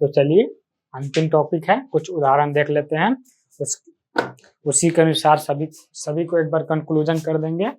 तो चलिए अंतिम टॉपिक है, कुछ उदाहरण देख लेते हैं, उसी के अनुसार सभी को एक बार कंक्लूजन कर देंगे।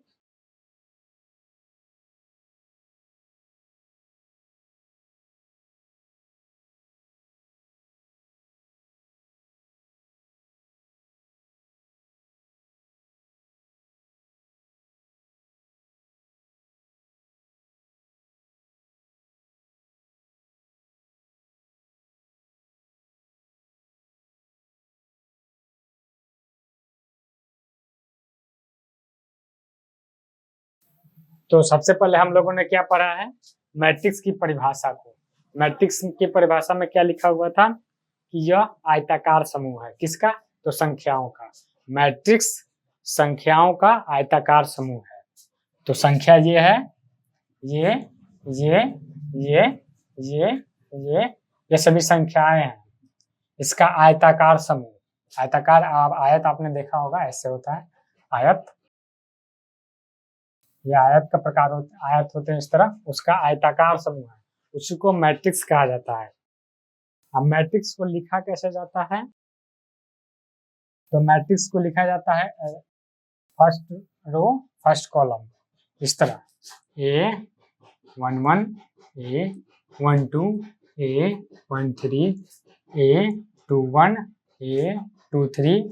तो सबसे पहले हम लोगों ने क्या पढ़ा है, मैट्रिक्स की परिभाषा को। मैट्रिक्स की परिभाषा में क्या लिखा हुआ था कि यह आयताकार समूह है, किसका, तो संख्याओं का। मैट्रिक्स संख्याओं का आयताकार समूह है। तो संख्या ये है, ये सभी संख्याएं हैं, इसका आयताकार समूह। आयताकार आयत आपने देखा होगा, ऐसे होता है आयत, ये आयत का प्रकार आयत होते हैं इस तरह, उसका आयताकार समूह है, उसी को मैट्रिक्स कहा जाता है। अब मैट्रिक्स को लिखा कैसे जाता है, तो मैट्रिक्स को लिखा जाता है फर्स्ट रो फर्स्ट कॉलम, इस तरह A11 A12 A13 A21 A23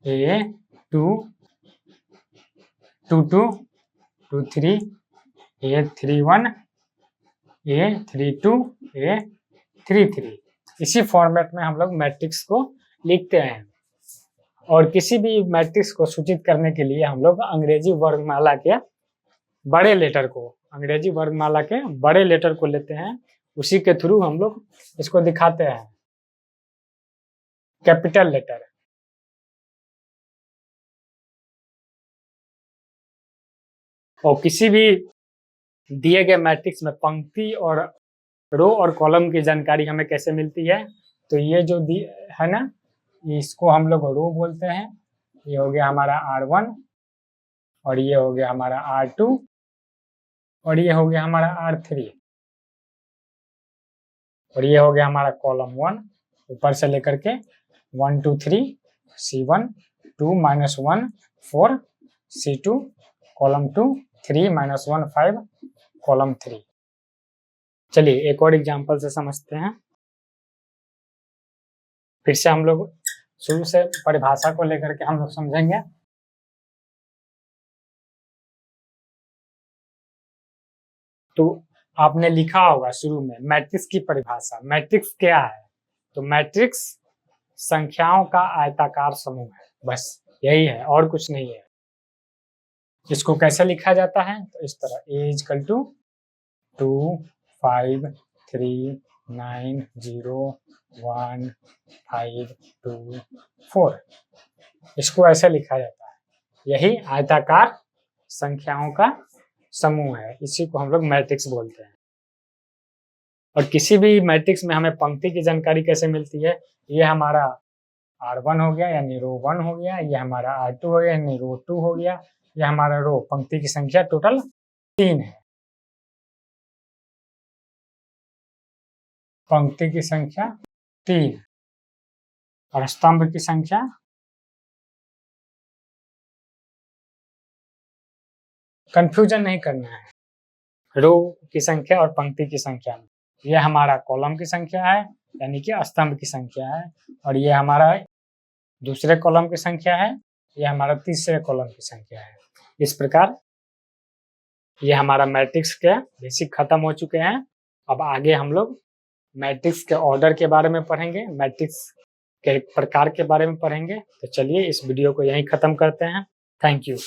A22 23 A31 A32 A33, इसी फॉर्मेट में हम लोग मैट्रिक्स को लिखते हैं। और किसी भी मैट्रिक्स को सूचित करने के लिए हम लोग अंग्रेजी वर्णमाला के बड़े लेटर को, अंग्रेजी वर्णमाला के बड़े लेटर को लेते हैं, उसी के थ्रू हम लोग इसको दिखाते हैं, कैपिटल लेटर। और किसी भी दिए गए मैट्रिक्स में पंक्ति और रो और कॉलम की जानकारी हमें कैसे मिलती है, तो ये जो है ना, इसको हम लोग रो बोलते हैं। ये हो गया हमारा R1 और ये हो गया हमारा R2 और ये हो गया हमारा R3 और ये हो गया हमारा कॉलम 1, ऊपर से लेकर के 1 2 3 C1 2 -1 4 C2 कॉलम 2 3 -1 5 कॉलम 3। चलिए एक और एग्जांपल से समझते हैं। फिर से हम लोग शुरू से परिभाषा को लेकर के हम लोग समझेंगे। तो आपने लिखा होगा शुरू में मैट्रिक्स की परिभाषा। मैट्रिक्स क्या है, तो मैट्रिक्स संख्याओं का आयताकार समूह है, बस यही है और कुछ नहीं है। इसको कैसे लिखा जाता है, तो इस तरह A = 2 5 3 9 0 1 5 2 4, इसको ऐसे लिखा जाता है। यही आयताकार संख्याओं का समूह है, इसी को हम लोग मैट्रिक्स बोलते हैं। और किसी भी मैट्रिक्स में हमें पंक्ति की जानकारी कैसे मिलती है, ये हमारा R1 हो गया यानी रो 1 हो गया, ये हमारा R2 हो गया यानी रो 2 हो गया, ये हमारा रो, पंक्ति की संख्या टोटल 3 है, पंक्ति की संख्या 3 और स्तंभ की संख्या, कंफ्यूजन नहीं करना है रो की संख्या और पंक्ति की संख्या में। यह हमारा कॉलम की संख्या है यानी कि स्तंभ की संख्या है, और ये हमारा दूसरे कॉलम की संख्या है, यह हमारा तीसरे कॉलम की संख्या है। इस प्रकार ये हमारा मैट्रिक्स के बेसिक खत्म हो चुके हैं। अब आगे हम लोग मैट्रिक्स के ऑर्डर के बारे में पढ़ेंगे, मैट्रिक्स के प्रकार के बारे में पढ़ेंगे। तो चलिए इस वीडियो को यहीं खत्म करते हैं। Thank you.